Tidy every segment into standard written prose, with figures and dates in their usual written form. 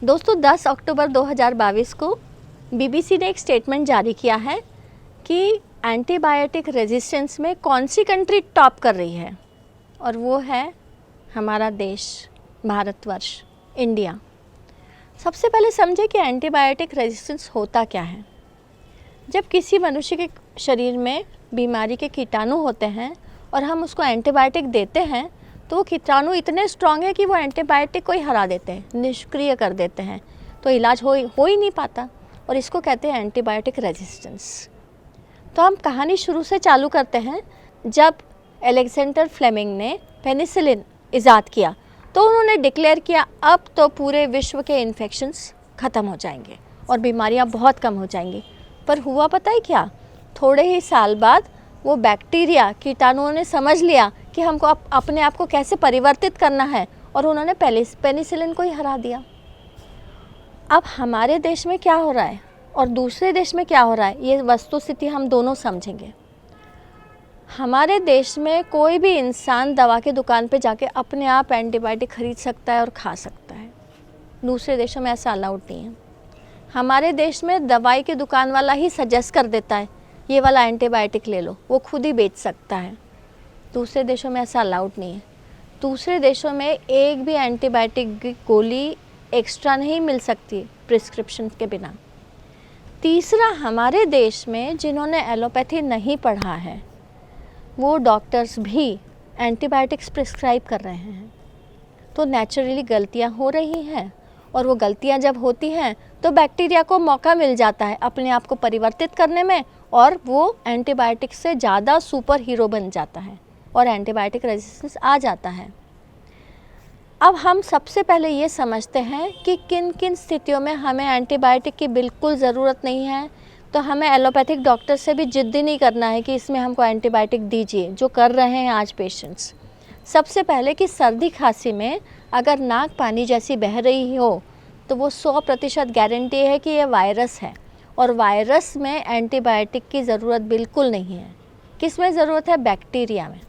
दोस्तों 10 अक्टूबर 2022 को बीबीसी ने एक स्टेटमेंट जारी किया है कि एंटीबायोटिक रेजिस्टेंस में कौन सी कंट्री टॉप कर रही है, और वो है हमारा देश भारतवर्ष, इंडिया। सबसे पहले समझे कि एंटीबायोटिक रेजिस्टेंस होता क्या है। जब किसी मनुष्य के शरीर में बीमारी के कीटाणु होते हैं और हम उसको एंटीबायोटिक देते हैं तो वो कीटाणु इतने स्ट्रांग है कि वो एंटीबायोटिक को ही हरा देते हैं, निष्क्रिय कर देते हैं, तो इलाज हो ही नहीं पाता, और इसको कहते हैं एंटीबायोटिक रेजिस्टेंस। तो हम कहानी शुरू से चालू करते हैं। जब अलेक्जेंडर फ्लेमिंग ने पेनिसिलिन इजाद किया तो उन्होंने डिक्लेयर किया अब तो पूरे विश्व के इन्फेक्शंस ख़त्म हो जाएंगे और बीमारियां बहुत कम हो जाएंगी। पर हुआ पता है क्या, थोड़े ही साल बाद वो बैक्टीरिया कीटाणुओं ने समझ लिया कि हमको अपने आप को कैसे परिवर्तित करना है, और उन्होंने पेनिसिलिन को ही हरा दिया। अब हमारे देश में क्या हो रहा है और दूसरे देश में क्या हो रहा है, ये वस्तुस्थिति हम दोनों समझेंगे। हमारे देश में कोई भी इंसान दवा की दुकान पे जाके अपने आप एंटीबायोटिक खरीद सकता है और खा सकता है। दूसरे देशों में ऐसा अलाउड नहीं है। हमारे देश में दवाई की दुकान वाला ही सजेस्ट कर देता है ये वाला एंटीबायोटिक ले लो, वो खुद ही बेच सकता है। दूसरे देशों में ऐसा अलाउड नहीं है। दूसरे देशों में एक भी एंटीबायोटिक की गोली एक्स्ट्रा नहीं मिल सकती प्रिस्क्रिप्शन के बिना। तीसरा, हमारे देश में जिन्होंने एलोपैथी नहीं पढ़ा है वो डॉक्टर्स भी एंटीबायोटिक्स प्रिस्क्राइब कर रहे हैं, तो नेचुरली गलतियां हो रही हैं, और वो गलतियां जब होती हैं तो बैक्टीरिया को मौका मिल जाता है अपने आप को परिवर्तित करने में, और वो एंटीबायोटिक से ज़्यादा सुपर हीरो बन जाता है और एंटीबायोटिक रेजिस्टेंस आ जाता है। अब हम सबसे पहले ये समझते हैं कि किन किन स्थितियों में हमें एंटीबायोटिक की बिल्कुल ज़रूरत नहीं है, तो हमें एलोपैथिक डॉक्टर से भी जिद्दी नहीं करना है कि इसमें हमको एंटीबायोटिक दीजिए, जो कर रहे हैं आज पेशेंट्स। सबसे पहले कि सर्दी खांसी में अगर नाक पानी जैसी बह रही हो तो वो 100% गारंटी है कि ये वायरस है, और वायरस में एंटीबायोटिक की ज़रूरत बिल्कुल नहीं है। किस में ज़रूरत है? बैक्टीरिया में।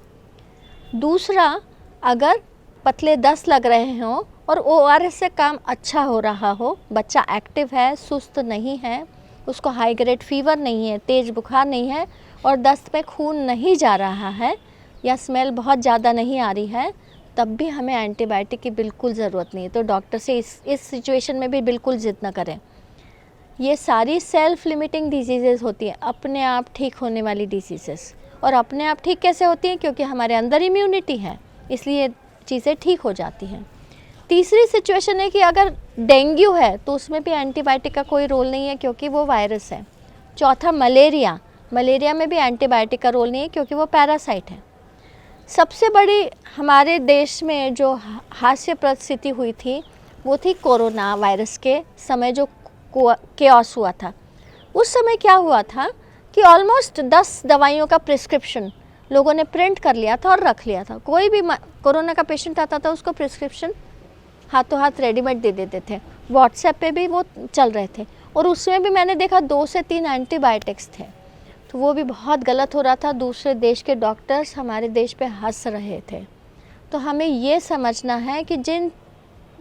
दूसरा, अगर पतले दस्त लग रहे हों और ORS से काम अच्छा हो रहा हो, बच्चा एक्टिव है, सुस्त नहीं है, उसको हाई ग्रेड फीवर नहीं है, तेज़ बुखार नहीं है, और दस्त में खून नहीं जा रहा है या स्मेल बहुत ज़्यादा नहीं आ रही है, तब भी हमें एंटीबायोटिक की बिल्कुल ज़रूरत नहीं है। तो डॉक्टर से इस सिचुएशन में भी बिल्कुल जिद ना करें। ये सारी सेल्फ लिमिटिंग डिजीज़ेज़ होती हैं, अपने आप ठीक होने वाली डिजीज़ेस। और अपने आप ठीक कैसे होती हैं? क्योंकि हमारे अंदर इम्यूनिटी है, इसलिए चीज़ें ठीक हो जाती हैं। तीसरी सिचुएशन है कि अगर डेंगू है तो उसमें भी एंटीबायोटिक का कोई रोल नहीं है क्योंकि वो वायरस है। चौथा, मलेरिया में भी एंटीबायोटिक का रोल नहीं है क्योंकि वो पैरासाइट है। सबसे बड़ी हमारे देश में जो हास्यप्रद स्थिति हुई थी वो थी कोरोना वायरस के समय, जो केओस हुआ था। उस समय क्या हुआ था कि ऑलमोस्ट 10 दवाइयों का प्रिस्क्रिप्शन लोगों ने प्रिंट कर लिया था और रख लिया था। कोई भी कोरोना का पेशेंट आता था उसको प्रिस्क्रिप्शन हाथों हाथ रेडीमेड दे देते थे। व्हाट्सएप पे भी वो चल रहे थे, और उसमें भी मैंने देखा 2 से 3 एंटीबायोटिक्स थे, तो वो भी बहुत गलत हो रहा था। दूसरे देश के डॉक्टर्स हमारे देश पे हंस रहे थे। तो हमें ये समझना है कि जिन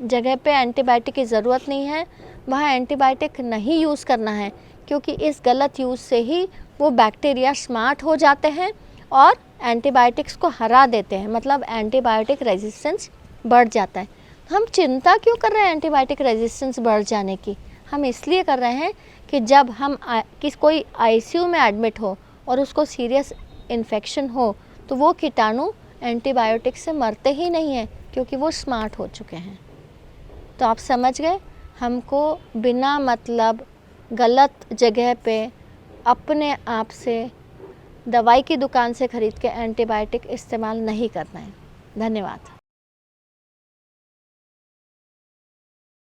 जगह पे एंटीबायोटिक की ज़रूरत नहीं है वहाँ एंटीबायोटिक नहीं यूज़ करना है, क्योंकि इस गलत यूज़ से ही वो बैक्टीरिया स्मार्ट हो जाते हैं और एंटीबायोटिक्स को हरा देते हैं, मतलब एंटीबायोटिक रेजिस्टेंस बढ़ जाता है। हम चिंता क्यों कर रहे हैं एंटीबायोटिक रेजिस्टेंस बढ़ जाने की? हम इसलिए कर रहे हैं कि जब हम कोई ICU में एडमिट हो और उसको सीरियस इन्फेक्शन हो तो वो कीटाणु एंटीबायोटिक से मरते ही नहीं हैं, क्योंकि वो स्मार्ट हो चुके हैं। तो आप समझ गए, हमको बिना मतलब गलत जगह पे अपने आप से दवाई की दुकान से ख़रीद के एंटीबायोटिक इस्तेमाल नहीं करना है। धन्यवाद।